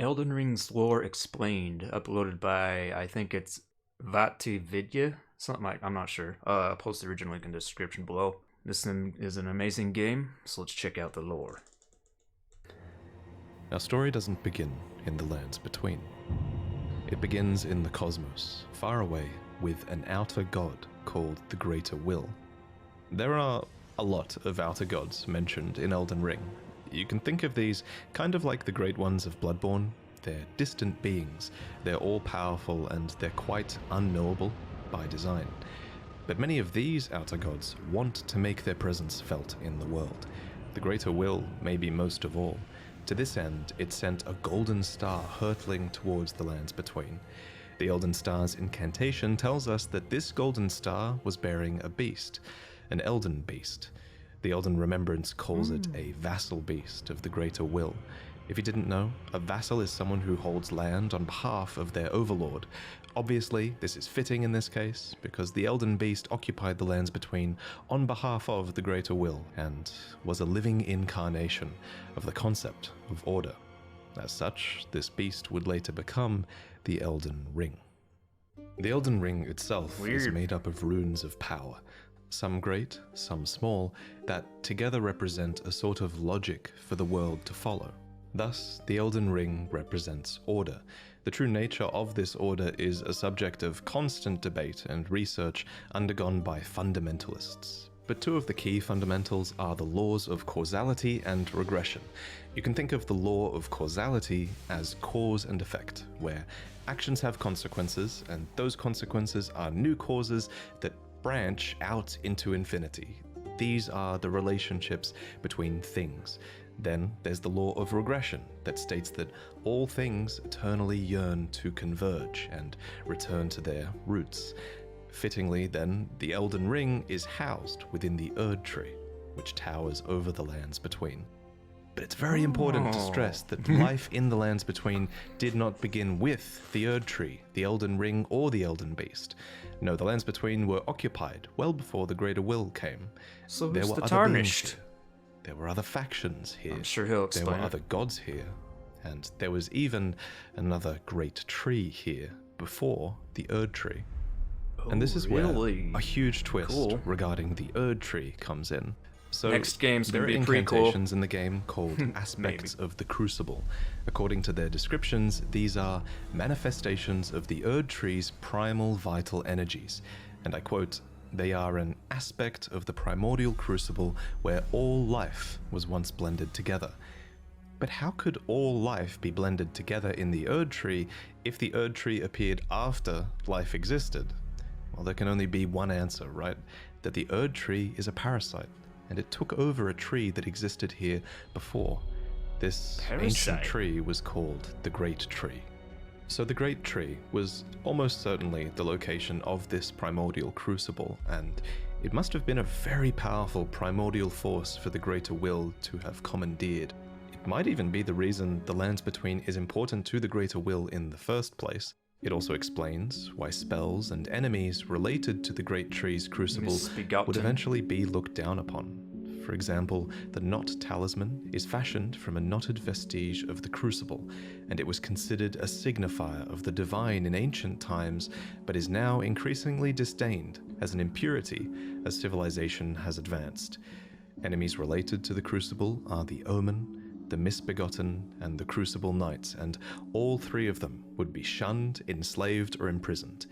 Elden Ring's Lore Explained, uploaded by, I think it's Vatividya, something like, I'm not sure. I'll post the original link in the description below. This is an amazing game, so let's check out the lore. Our story doesn't begin in the lands between. It begins in the cosmos, far away, with an outer god called the Greater Will. There are a lot of outer gods mentioned in Elden Ring. You can think of these kind of like the Great Ones of Bloodborne. They're distant beings, they're all-powerful, and they're quite unknowable by design. But many of these outer gods want to make their presence felt in the world. The Greater Will, maybe most of all. To this end, it sent a golden star hurtling towards the lands between. The Elden Star's incantation tells us that this golden star was bearing a beast, an Elden beast. The Elden Remembrance calls it a vassal beast of the Greater Will. If you didn't know, a vassal is someone who holds land on behalf of their overlord. Obviously, this is fitting in this case, because the Elden Beast occupied the lands between on behalf of the Greater Will, and was a living incarnation of the concept of order. As such, this beast would later become the Elden Ring. The Elden Ring itself is made up of runes of power, some great, some small, that together represent a sort of logic for the world to follow. Thus, the Elden Ring represents order. The true nature of this order is a subject of constant debate and research undergone by fundamentalists. But two of the key fundamentals are the laws of causality and regression. You can think of the law of causality as cause and effect, where actions have consequences, and those consequences are new causes that branch out into infinity. These are the relationships between things. Then there's the law of regression that states that all things eternally yearn to converge and return to their roots. Fittingly, then, the Elden Ring is housed within the Erd Tree, which towers over the lands between. But it's very important to stress that life in the lands between did not begin with the Erd Tree, the Elden Ring, or the Elden Beast. No, the lands between were occupied well before the Greater Will came. So there who's were the other Tarnished? beings here. There were other factions here. I'm sure he'll explain There were it. other gods here. And there was even another great tree here before the Erd Tree. And this is where a huge twist regarding the Erd Tree comes in. So Next game's there gonna are be pretty cool. incantations in the game called aspects of the Crucible. According to their descriptions, these are manifestations of the Erd Tree's primal vital energies. And I quote, "They are an aspect of the primordial crucible where all life was once blended together." But how could all life be blended together in the Erd Tree if the Erd Tree appeared after life existed? Well, there can only be one answer, right? That the Erd Tree is a parasite, and it took over a tree that existed here before. This ancient tree was called the Great Tree. So the Great Tree was almost certainly the location of this primordial crucible, and it must have been a very powerful primordial force for the Greater Will to have commandeered. It might even be the reason the lands between is important to the Greater Will in the first place. It also explains why spells and enemies related to the Great Tree's crucible would eventually be looked down upon. For example, the Knot Talisman is fashioned from a knotted vestige of the Crucible, and it was considered a signifier of the divine in ancient times, but is now increasingly disdained as an impurity as civilization has advanced. Enemies related to the Crucible are the Omen, the Misbegotten, and the Crucible Knights, and all three of them would be shunned, enslaved, or imprisoned.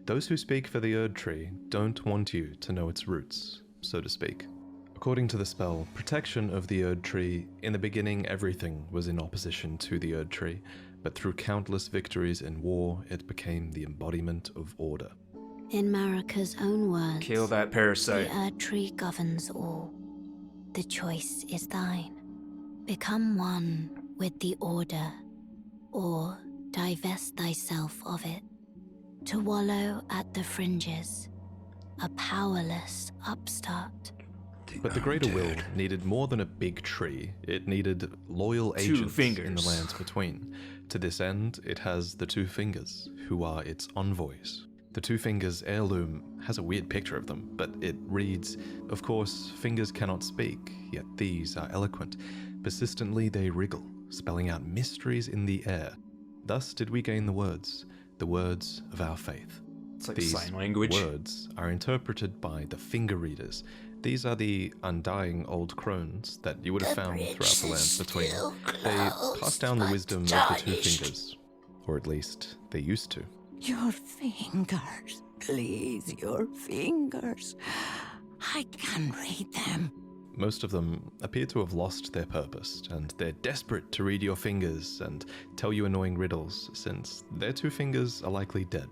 Those who speak for the Erd Tree don't want you to know its roots, so to speak. According to the spell Protection of the Erd Tree, in the beginning everything was in opposition to the Erd Tree, but through countless victories in war, it became the embodiment of order. In Marika's own words, Kill that parasite. the Erd Tree governs all. The choice is thine. Become one with the order, or divest thyself of it, to wallow at the fringes, a powerless upstart. But the Greater Will needed more than a big tree. It needed loyal agents in the lands between. To this end, it has the Two Fingers, who are its envoys. The Two Fingers heirloom has a weird picture of them, but it reads, "Of course, fingers cannot speak, yet these are eloquent. Persistently they wriggle, spelling out mysteries in the air. Thus did we gain the words of our faith. It's like These sign language. words are interpreted by the finger readers. These are the undying old crones that you would have found throughout the lands between. They pass down the wisdom of the two fingers, or at least they used to. Your fingers, please, your fingers. I can read them. Most of them appear to have lost their purpose, and they're desperate to read your fingers and tell you annoying riddles, since their two fingers are likely dead.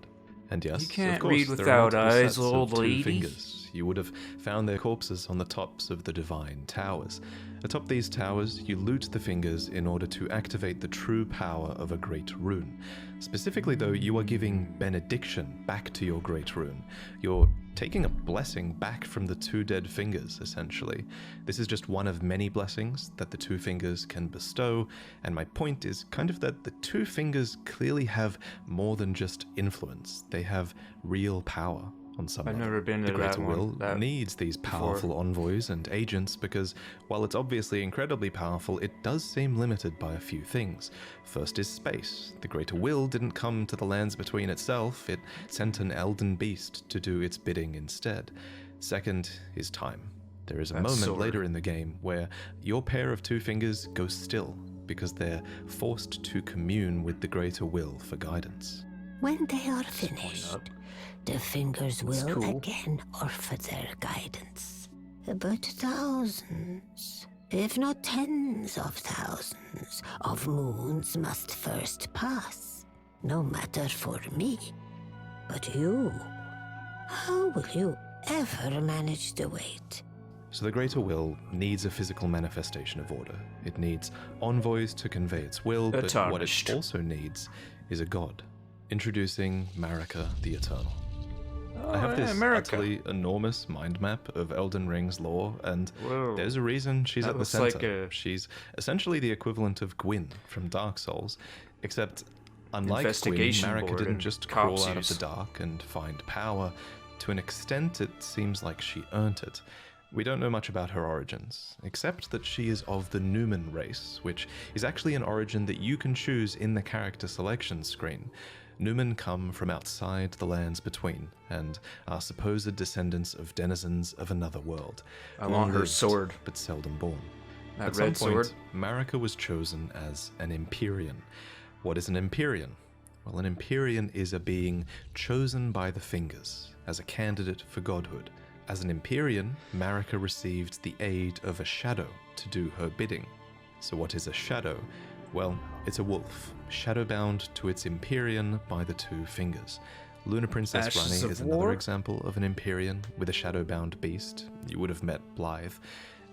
And yes, You can't of course, read there without are multiple eyes, sets of old two lady. fingers. You would have found their corpses on the tops of the divine towers. Atop these towers, you loot the fingers in order to activate the true power of a great rune. Specifically though, you are giving benediction back to your great rune. You're taking a blessing back from the two dead fingers, essentially. This is just one of many blessings that the two fingers can bestow, and my point is kind of that the two fingers clearly have more than just influence. They have real power on some I've level. never been to The Greater that one, Will that needs these powerful envoys and agents because, while it's obviously incredibly powerful, it does seem limited by a few things. First is space. The Greater Will didn't come to the lands between itself, it sent an Elden beast to do its bidding instead. Second is time. There is a That moment sword. later in the game where your pair of two fingers go still because they're forced to commune with the Greater Will for guidance. When they are finished, up. the fingers will cool. again offer their guidance. But thousands, if not tens of thousands, of moons must first pass. No matter for me. But you, how will you ever manage to wait? So the Greater Will needs a physical manifestation of order. It needs envoys to convey its will, but what it Tarnished. also needs is a god. Introducing Marika the Eternal. Oh, I have this Marika. utterly enormous mind map of Elden Ring's lore, and Whoa. there's a reason she's That at the looks center. like a- She's essentially the equivalent of Gwyn from Dark Souls, except unlike Gwyn, Investigation Marika board didn't and just crawl out of cops the dark and find power. To an extent, it seems like she earned it. We don't know much about her origins, except that she is of the Numen race, which is actually an origin that you can choose in the character selection screen. Numen come from outside the lands between, and are supposed descendants of denizens of another world. I want her Lived, sword. but seldom born. That At some red point, sword. Marika was chosen as an Empyrean. What is an Empyrean? Well, an Empyrean is a being chosen by the fingers as a candidate for godhood. As an Empyrean, Marika received the aid of a shadow to do her bidding. So what is a shadow? Well, it's a wolf, shadowbound to its Empyrean by the two fingers. Luna Princess Ashes Rani of is another War? example of an Empyrean with a shadowbound beast. You would have met Blythe.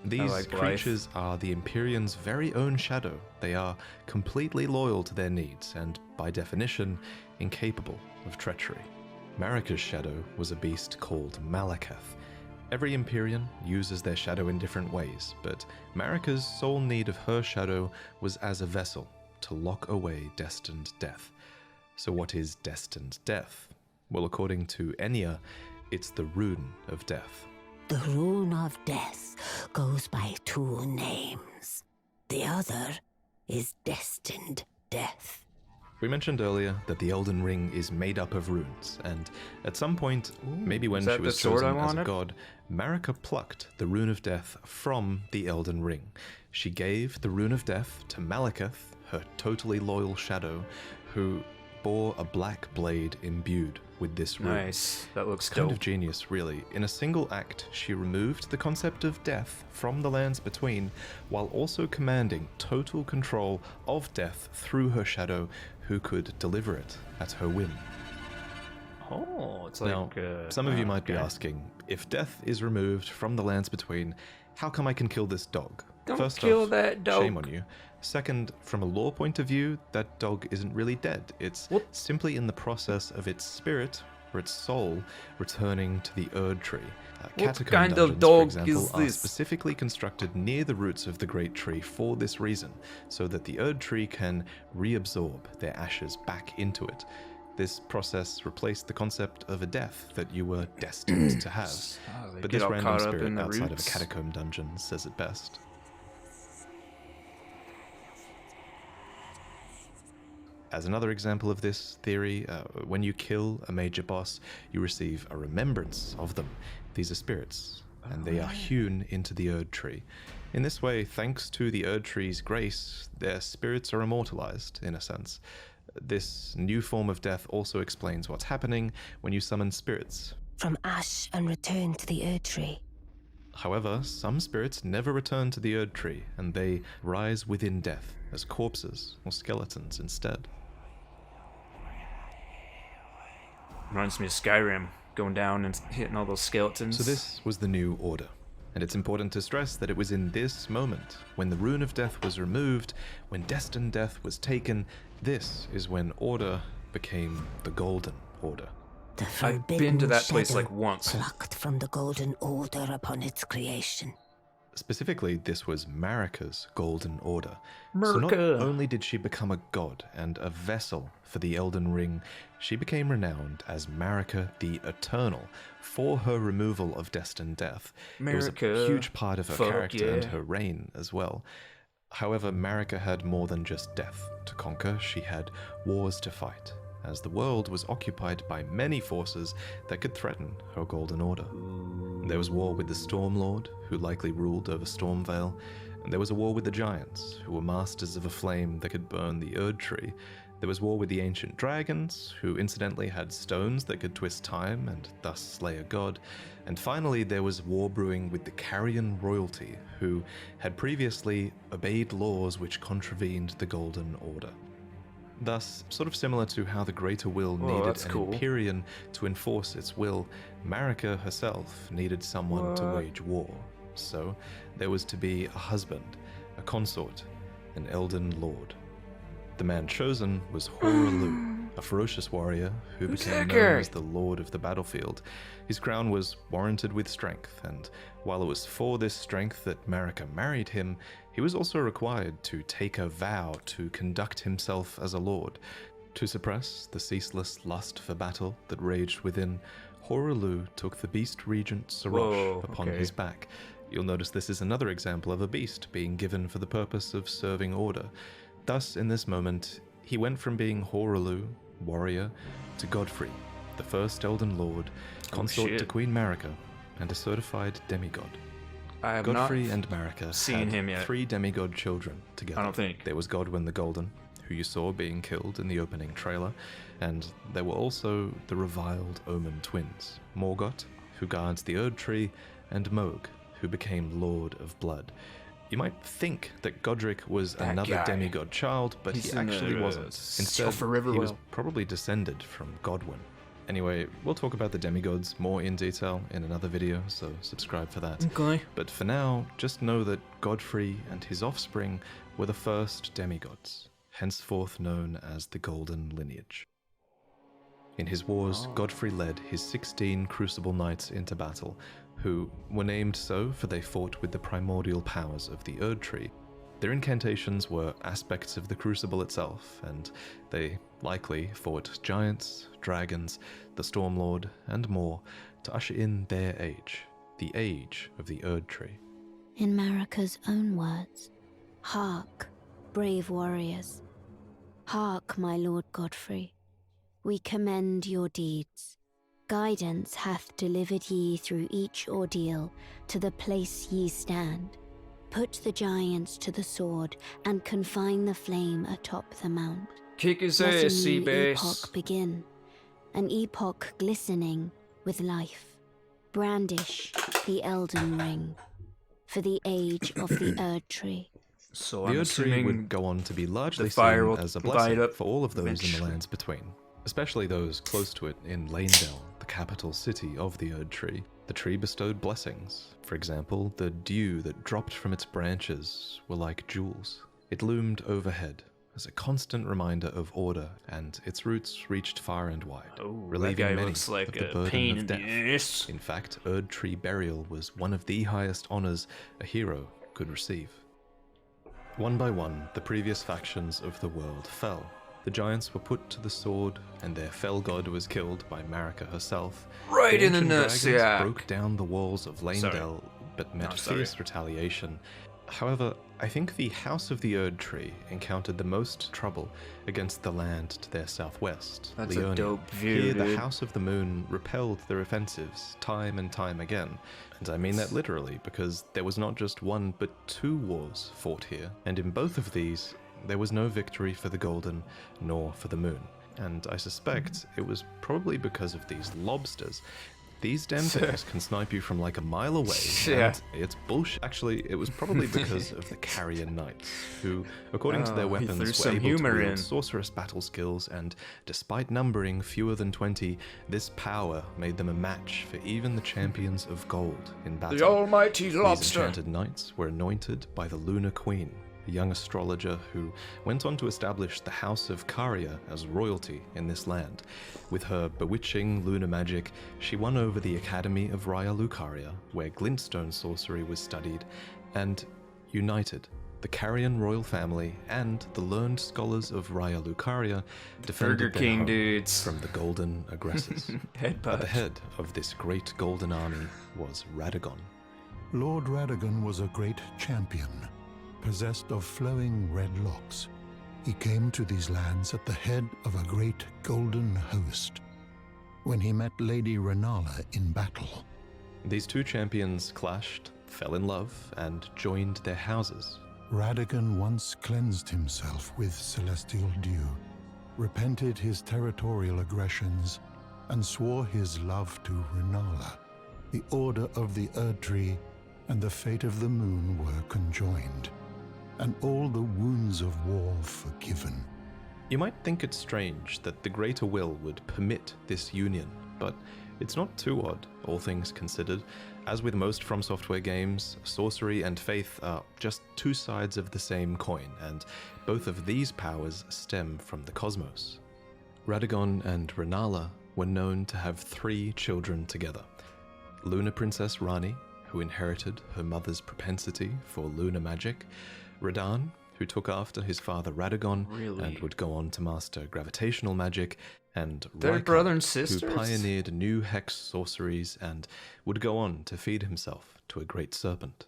These like Blythe. creatures are the Empyrean's very own shadow. They are completely loyal to their needs and, by definition, incapable of treachery. Marika's shadow was a beast called Malakath. Every Empyrean uses their shadow in different ways, but Marika's sole need of her shadow was as a vessel to lock away destined death. So what is destined death? Well, according to Enya, it's the rune of death. The rune of death goes by two names. The other is destined death. We mentioned earlier that the Elden Ring is made up of runes, and at some point, maybe when is that she was the sword I chosen as a wanted? god, Marika plucked the Rune of Death from the Elden Ring. She gave the Rune of Death to Malakath, her totally loyal shadow, who bore a black blade imbued with this rune. Nice. That looks Kind dope. of genius, really. In a single act, she removed the concept of death from the lands between, while also commanding total control of death through her shadow, who could deliver it at her whim. Oh, it's like... Now, some of you might be okay. asking, if death is removed from the lands between, how come I can kill this dog? Don't First kill off, that dog. shame on you. Second, from a lore point of view, that dog isn't really dead. It's What? simply in the process of its spirit, or its soul, returning to the Erd Tree. Catacomb kind of dungeons, dog for example, is are this? specifically constructed near the roots of the Great Tree for this reason, so that the Erd Tree can reabsorb their ashes back into it. This process replaced the concept of a death that you were destined to have. Oh, they But get this all random caught up spirit in the outside of a roots. catacomb dungeon says it best. As another example of this theory, when you kill a major boss, you receive a remembrance of them. These are spirits, and they are hewn into the Erd Tree. In this way, thanks to the Erd Tree's grace, their spirits are immortalized, in a sense. This new form of death also explains what's happening when you summon spirits. From ash and return to the Erd Tree. However, some spirits never return to the Erd Tree, and they rise within death as corpses or skeletons instead. Reminds me of Skyrim, going down and hitting all those skeletons. So this was the new order, and it's important to stress that it was in this moment, when the rune of death was removed, when destined death was taken, this is when order became the Golden Order. The I've been to that place shadow like once. plucked from the Golden Order upon its creation. Specifically, this was Marika's Golden Order. So not Marika. only did she become a god and a vessel for the Elden Ring, she became renowned as Marika the Eternal for her removal of destined death. It was a Marika. huge part of her Fuck character and yeah. her reign as well. However, Marika had more than just death to conquer. She had wars to fight, as the world was occupied by many forces that could threaten her Golden Order. There was war with the Stormlord, who likely ruled over Stormvale, and there was a war with the Giants, who were masters of a flame that could burn the Erd Tree. There was war with the ancient dragons, who incidentally had stones that could twist time and thus slay a god. And finally, there was war brewing with the Carrion royalty, who had previously obeyed laws which contravened the Golden Order. Thus, sort of similar to how the Greater Will Whoa, needed that's an cool. Empyrean to enforce its will, Marika herself needed someone to What? wage war. So, there was to be a husband, a consort, an Elden Lord. The man chosen was Horalu, a ferocious warrior who Who's became that known guy? as the Lord of the Battlefield. His crown was warranted with strength, and while it was for this strength that Marika married him, he was also required to take a vow to conduct himself as a lord. To suppress the ceaseless lust for battle that raged within, Horalu took the beast regent Sarosh Whoa, upon okay. his back. You'll notice this is another example of a beast being given for the purpose of serving order. Thus, in this moment, he went from being Horalu, warrior, to Godfrey, the first Elden Lord, consort to shit. Queen Marika, and a certified demigod. I have Godfrey not and Marika seen had him yet. 3 demigod children together. I don't think. There was Godwyn the Golden, who you saw being killed in the opening trailer, and there were also the reviled Omen twins, Morgoth, who guards the Erd Tree, and Moog, who became Lord of Blood. You might think that Godric was That another guy. demigod child, but He's he in actually the wasn't. Instead, Sulphur he was Riverwell. probably descended from Godwyn. Anyway, we'll talk about the demigods more in detail in another video, so subscribe for that. Okay. But for now, just know that Godfrey and his offspring were the first demigods, henceforth known as the Golden Lineage. In his wars, Godfrey led his 16 Crucible Knights into battle, who were named so for they fought with the primordial powers of the Erd Tree. Their incantations were aspects of the Crucible itself, and they likely fought giants, dragons, the Stormlord, and more to usher in their age, the age of the Erd Tree. In Marika's own words, "Hark, brave warriors. Hark, my lord Godfrey. We commend your deeds. Guidance hath delivered ye through each ordeal to the place ye stand. Put the giants to the sword and confine the flame atop the mount. Kick his Let a ass, sea new base. epoch begin, an epoch glistening with life. Brandish the Elden Ring for the age of the Erd Tree." So The I'm Erd Tree assuming would go on to be largely the fire seen will as a light blessing up for all of those in the eventually. lands between, especially those close to it in Lanedell, the capital city of the Erd Tree. The tree bestowed blessings. For example, the dew that dropped from its branches were like jewels. It loomed overhead as a constant reminder of order, and its roots reached far and wide, Oh, that relieving guy many looks like of the a burden pain of in death. the ass. In fact, Erd Tree burial was one of the highest honors a hero could receive. One by one, the previous factions of the world fell. The giants were put to the sword, and their fell god was killed by Marika herself. Right in the ancient nuts, dragons yeah. broke down the walls of Lanedell, but met No, sorry. fierce retaliation. However, I think the House of the Erd Tree encountered the most trouble against the land to their southwest, That's Leonia. a dope view, Here, dude. the House of the Moon repelled their offensives time and time again. And I mean that literally, because there was not just one, but 2 wars fought here. And in both of these, there was no victory for the Golden, nor for the Moon. And I suspect it was probably because of these lobsters. These damn things can snipe you from like a mile away. Yeah. And it's bullshit. Actually, it was probably because of the Carrion Knights, who, according to their Oh, he weapons, threw were some able humor to wield in. sorcerous battle skills, and despite numbering fewer than 20, this power made them a match for even the champions of gold in battle. The almighty These lobster. enchanted knights were anointed by the Lunar Queen, a young astrologer who went on to establish the House of Caria as royalty in this land. With her bewitching lunar magic, she won over the Academy of Raya Lucaria, where glintstone sorcery was studied, and united the Carian royal family and the learned scholars of Raya Lucaria defended Burger their King home dudes. from the golden aggressors. At the Headbutt. head of this great golden army was Radagon. Lord Radagon was a great champion, possessed of flowing red locks. He came to these lands at the head of a great golden host. When he met Lady Renala in battle, These 2 champions clashed, fell in love, and joined their houses. Radagon once cleansed himself with celestial dew, repented his territorial aggressions, and swore his love to Renala. The Order of the Erd Tree and the fate of the Moon were conjoined, and all the wounds of war forgiven. You might think it's strange that the Greater Will would permit this union, but it's not too odd, all things considered. As with most From Software games, sorcery and faith are just 2 sides of the same coin, and both of these powers stem from the cosmos. Radagon and Renala were known to have 3 children together. Lunar Princess Rani, who inherited her mother's propensity for lunar magic, Radan, who took after his father Radagon Really? and would go on to master gravitational magic, and They're Rykard, brother and sisters? who pioneered new hex sorceries and would go on to feed himself to a great serpent.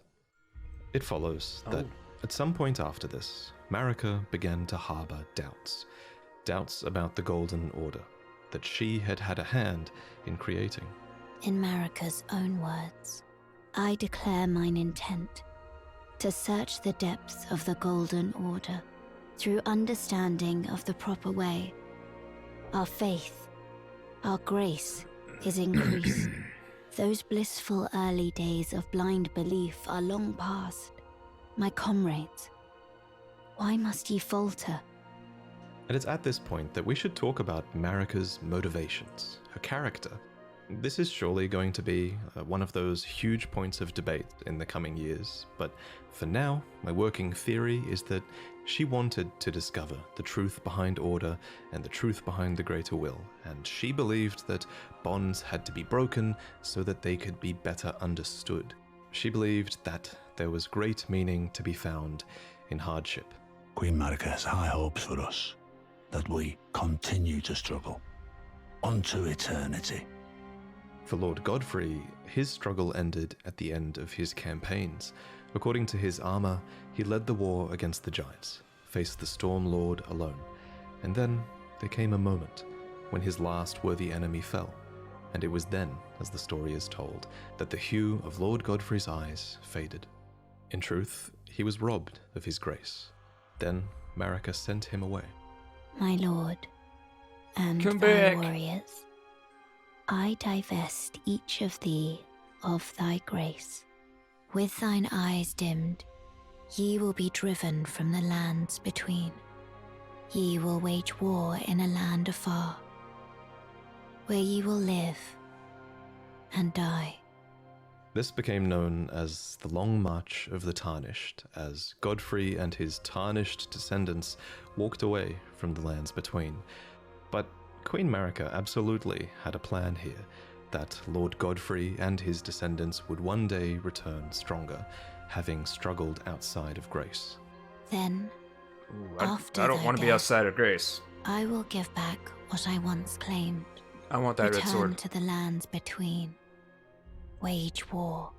It follows that at some point after this, Marika began to harbor doubts. Doubts about the Golden Order, that she had had a hand in creating. In Marika's own words, I declare mine intent to search the depths of the Golden Order through understanding of the proper way. Our faith, our grace is increased. Those blissful early days of blind belief are long past. My comrades, why must ye falter? And it's at this point that we should talk about Marika's motivations, her character. This is surely going to be one of those huge points of debate in the coming years, but for now, my working theory is that she wanted to discover the truth behind order and the truth behind the greater will, and she believed that bonds had to be broken so that they could be better understood. She believed that there was great meaning to be found in hardship. Queen Marika has high hopes for us, that we continue to struggle unto eternity. For Lord Godfrey, his struggle ended at the end of his campaigns. According to his armor, he led the war against the giants, faced the Storm Lord alone, and then there came a moment when his last worthy enemy fell, and it was then, as the story is told, that the hue of Lord Godfrey's eyes faded. In truth, he was robbed of his grace. Then Marika sent him away. My lord, and Come thy back. warriors, I divest each of thee of thy grace. With thine eyes dimmed, ye will be driven from the lands between. Ye will wage war in a land afar, where ye will live and die. This became known as the Long March of the Tarnished, as Godfrey and his tarnished descendants walked away from the lands between. But Queen Marika absolutely had a plan here, that Lord Godfrey and his descendants would one day return stronger, having struggled outside of grace. Then Ooh, After I don't thy want to be death. outside of grace. I will give back what I once claimed. I want that red Return sword. to the lands between, wage war,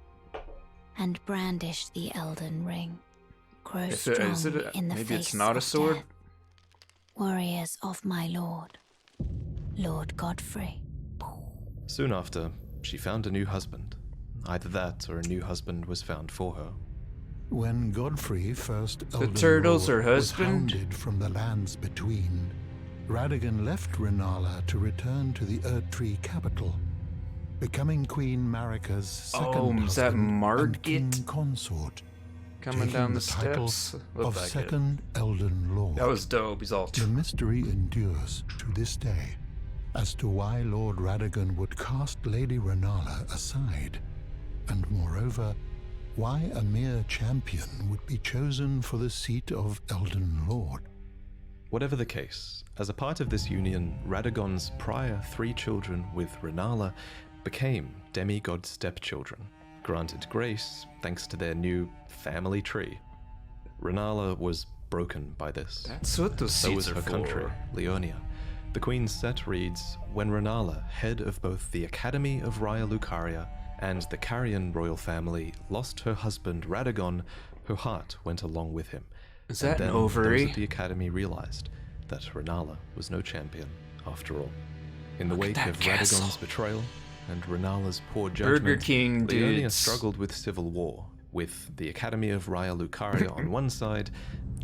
and brandish the Elden Ring. grow Is strong it in the maybe face it's not a of sword? death. Warriors of my lord, Lord Godfrey. Soon after, she found a new husband. Either that or a new husband was found for her. When Godfrey, first Elden turtle's Lord, her was husband? hounded from the lands between, Radagon left Rennala to return to the Erdtree capital, becoming Queen Marika's second is that husband and Margit? king consort, Coming taking down the the title steps. Looked of like it. second Elden Lord. That was dope. He's all. The mystery endures to this day as to why Lord Radagon would cast Lady Rennala aside, and moreover, why a mere champion would be chosen for the seat of Elden Lord. Whatever the case, as a part of this union, Radagon's prior 3 children with Rennala became demigod stepchildren, granted grace thanks to their new family tree. Rennala was broken by this. That's what those So was seats her are country, for. Leonia. The Queen's set reads, when Rennala, head of both the Academy of Raya Lucaria and the Carian royal family, lost her husband Radagon, her heart went along with him. Is And that an then those ovary? at the Academy realized that Rennala was no champion after all. In the Look at wake that of castle. Radagon's betrayal and Rennala's poor judgment, Burger King Leonia dudes. struggled with civil war, with the Academy of Raya Lucaria on one side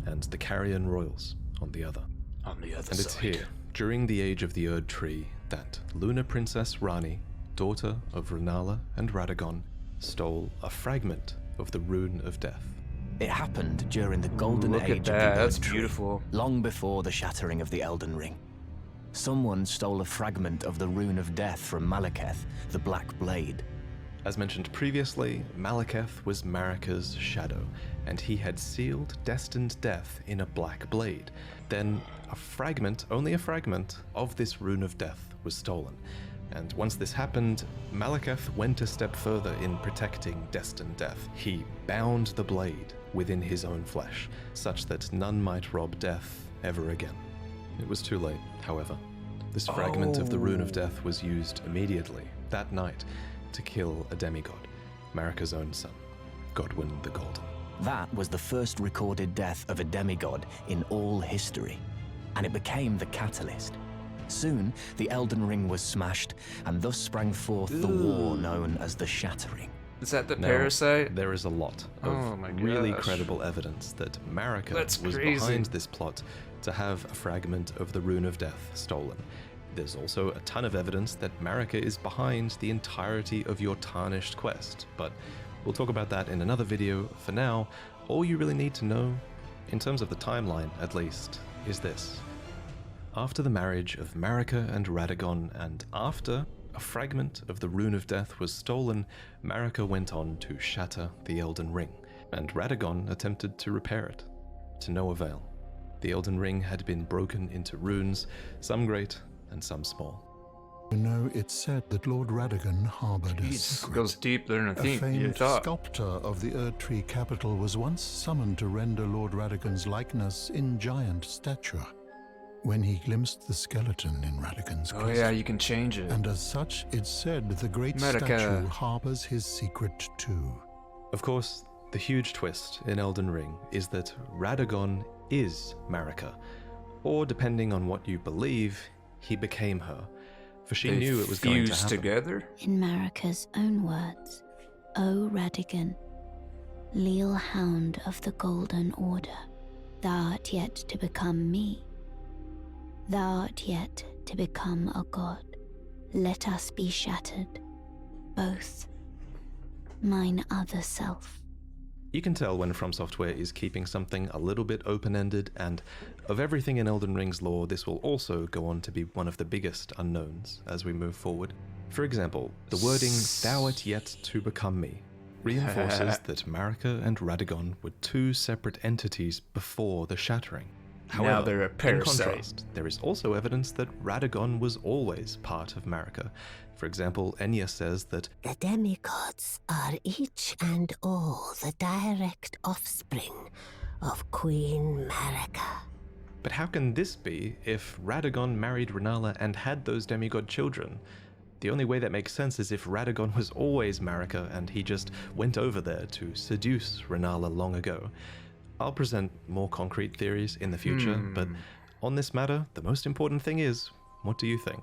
and the Carian royals on the other. On the other And side. it's here, during the age of the Erd Tree, that Lunar Princess Rani, daughter of Rennala and Radagon, stole a fragment of the Rune of Death. It happened during the Golden Look Age at of that. the That's Erd Tree, beautiful. long before the shattering of the Elden Ring. Someone stole a fragment of the Rune of Death from Malekith, the Black Blade. As mentioned previously, Malekith was Marika's shadow, and he had sealed destined death in a black blade. Then a fragment, only a fragment, of this Rune of Death was stolen. And once this happened, Malekith went a step further in protecting destined death. He bound the blade within his own flesh, such that none might rob death ever again. It was too late, however. This fragment of the Rune of Death was used immediately, that night, to kill a demigod, Marika's own son, Godwyn the Golden. That was the first recorded death of a demigod in all history, and it became the catalyst. Soon, the Elden Ring was smashed, and thus sprang forth the war known as the Shattering. Is that the Now, parasite? there is a lot of Oh my really gosh. credible evidence that Marika That's was crazy. behind this plot to have a fragment of the Rune of Death stolen. There's also a ton of evidence that Marika is behind the entirety of your tarnished quest, but we'll talk about that in another video. For now, all you really need to know, in terms of the timeline at least, is this. After the marriage of Marika and Radagon, and after a fragment of the Rune of Death was stolen, Marika went on to shatter the Elden Ring, and Radagon attempted to repair it, to no avail. The Elden Ring had been broken into runes, some great and some small. You know, it's said that Lord Radagon harbored a Jeez, secret. goes deeper than I A think you famed thought. sculptor of the Erdtree capital was once summoned to render Lord Radagon's likeness in giant stature. When he glimpsed the skeleton in Radagon's Oh crest. yeah, you can change it. And as such, it's said the great Marika. statue harbors his secret too. Of course, the huge twist in Elden Ring is that Radagon is Marika, or depending on what you believe, he became her, for she They knew it was going to fused happen. together. In Marika's own words, O Radagon, leal hound of the Golden Order, thou art yet to become me. Thou art yet to become a god. Let us be shattered, both. Mine other self. You can tell when From Software is keeping something a little bit open-ended, and of everything in Elden Ring's lore, this will also go on to be one of the biggest unknowns as we move forward. For example, the wording, thou art yet to become me, reinforces that Marika and Radagon were two separate entities before the Shattering. Now they're a in parasite. contrast, there is also evidence that Radagon was always part of Marika. For example, Enya says that The demigods are each and all the direct offspring of Queen Marika. but how can this be if Radagon married Rennala and had those demigod children? The only way that makes sense is if Radagon was always Marika and he just went over there to seduce Rennala long ago. I'll present more concrete theories in the future, but on this matter, the most important thing is, what do you think?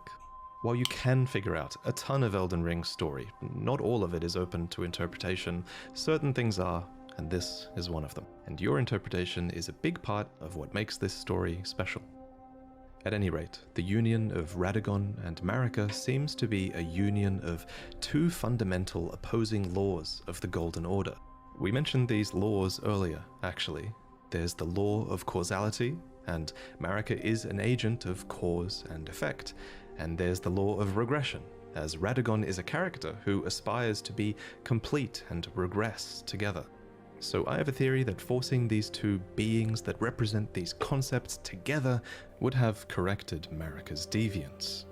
While you can figure out a ton of Elden Ring's story, not all of it is open to interpretation. Certain things are, and this is one of them. And your interpretation is a big part of what makes this story special. At any rate, the union of Radagon and Marika seems to be a union of two fundamental opposing laws of the Golden Order. We mentioned these laws earlier, actually. There's the law of causality, and Marika is an agent of cause and effect. And there's the law of regression, as Radagon is a character who aspires to be complete and regress together. So I have a theory that forcing these two beings that represent these concepts together would have corrected Marika's deviance.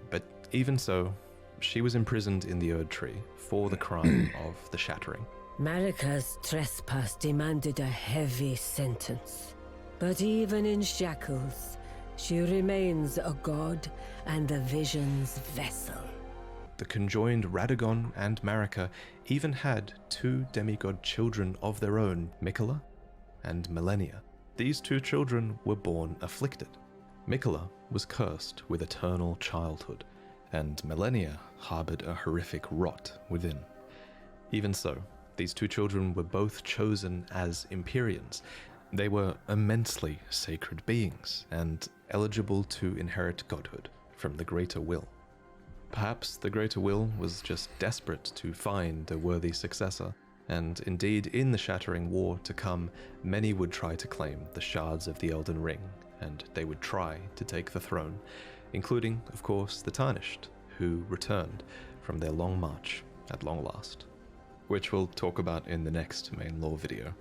But even so, she was imprisoned in the Erd Tree for the crime of the Shattering. Marika's trespass demanded a heavy sentence. But even in shackles, she remains a god and a vision's vessel. The conjoined Radagon and Marika even had two demigod children of their own, Mikola and Millennia. These two children were born afflicted. Mikola was cursed with eternal childhood, and Millennia harbored a horrific rot within. Even so, these two children were both chosen as Empyreans. They were immensely sacred beings, and eligible to inherit godhood from the Greater Will. Perhaps the Greater Will was just desperate to find a worthy successor, and indeed in the Shattering War to come, many would try to claim the shards of the Elden Ring, and they would try to take the throne, including, of course, the Tarnished, who returned from their long march at long last, which we'll talk about in the next main lore video.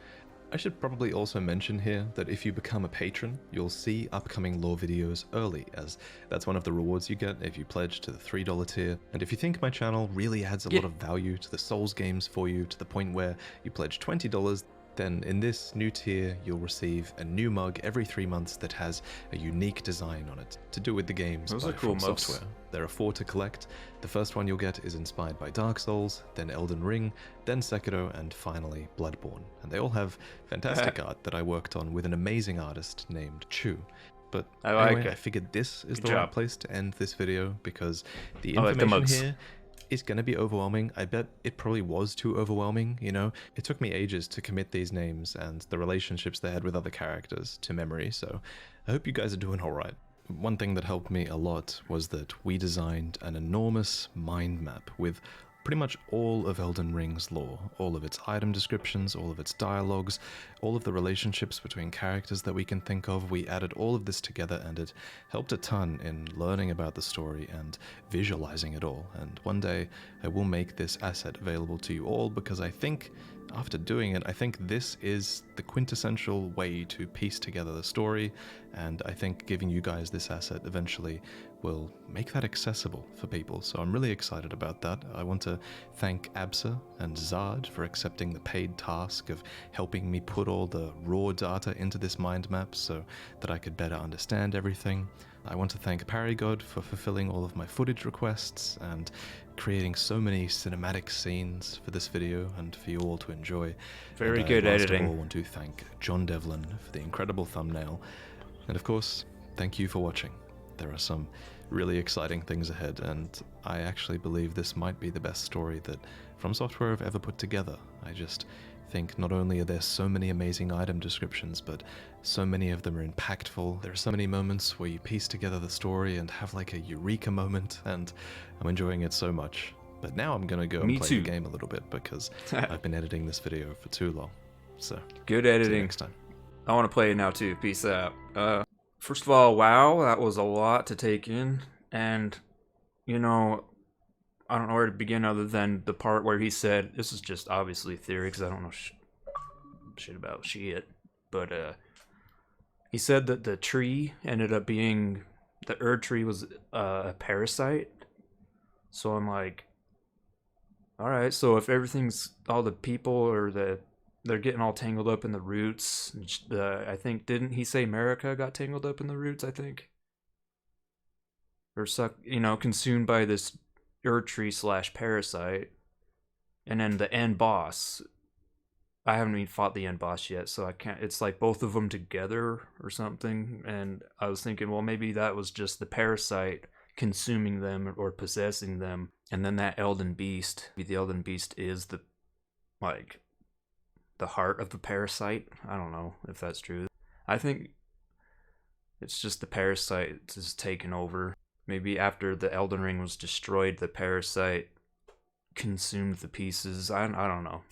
I should probably also mention here that if you become a patron, you'll see upcoming lore videos early, as that's one of the rewards you get if you pledge to the $3 tier. And if you think my channel really adds a lot of value to the Souls games for you to the point where you pledge $20, then in this new tier you'll receive a new mug every 3 months that has a unique design on it to do with the games by From Software. There are 4 to collect. The first one you'll get is inspired by Dark Souls, then Elden Ring, then Sekiro, and finally Bloodborne. And they all have fantastic art that I worked on with an amazing artist named Chu. But anyway, I figured this is the right place to end this video because the information here is going to be overwhelming. I bet it probably was too overwhelming, you know? It took me ages to commit these names and the relationships they had with other characters to memory, so I hope you guys are doing alright. One thing that helped me a lot was that we designed an enormous mind map with pretty much all of Elden Ring's lore, all of its item descriptions, all of its dialogues, all of the relationships between characters that we can think of. We added all of this together and it helped a ton in learning about the story and visualizing it all. And one day I will make this asset available to you all because I think after doing it, I think this is the quintessential way to piece together the story, and I think giving you guys this asset eventually will make that accessible for people, so I'm really excited about that. I want to thank Absa and Zard for accepting the paid task of helping me put all the raw data into this mind map so that I could better understand everything. I want to thank Paragod for fulfilling all of my footage requests and creating so many cinematic scenes for this video and for you all to enjoy. Very good editing. I want to thank John Devlin for the incredible thumbnail. And of course, thank you for watching. There are some really exciting things ahead, and I actually believe this might be the best story that From Software have ever put together. I just think not only are there so many amazing item descriptions, but so many of them are impactful. There are so many moments where you piece together the story and have like a eureka moment, and I'm enjoying it so much. But now I'm gonna go and play the game a little bit because I've been editing this video for too long. So good editing. See you next time. I want to play it now too. Peace out. First of all, wow, that was a lot to take in, and you know, I don't know where to begin other than the part where he said, this is just obviously theory because I don't know shit about shit, but he said that the tree ended up being, the Erd tree was a parasite. So I'm like, alright, so if everything's, all the people or they're getting all tangled up in the roots, I think, didn't he say Marika got tangled up in the roots, I think? Or consumed by this Erd tree / parasite, and then the end boss, I haven't even fought the end boss yet, so I can't. It's like both of them together or something. And I was thinking, well, maybe that was just the parasite consuming them or possessing them, and then that Elden Beast. The Elden Beast is the like the heart of the parasite. I don't know if that's true. I think it's just the parasite is taken over. Maybe after the Elden Ring was destroyed, the parasite consumed the pieces. I don't know.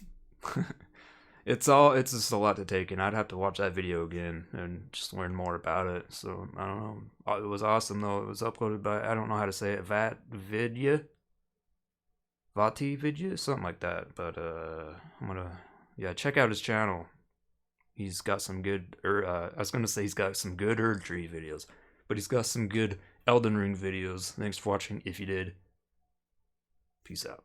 It's just a lot to take in. I'd have to watch that video again and just learn more about it. So I don't know. It was awesome though. It was uploaded by, I don't know how to say it, Vati Vidya, something like that. But I'm gonna check out his channel. He's got some good. I was gonna say he's got some good Erdtree videos, but he's got some good Elden Ring videos. Thanks for watching. If you did, peace out.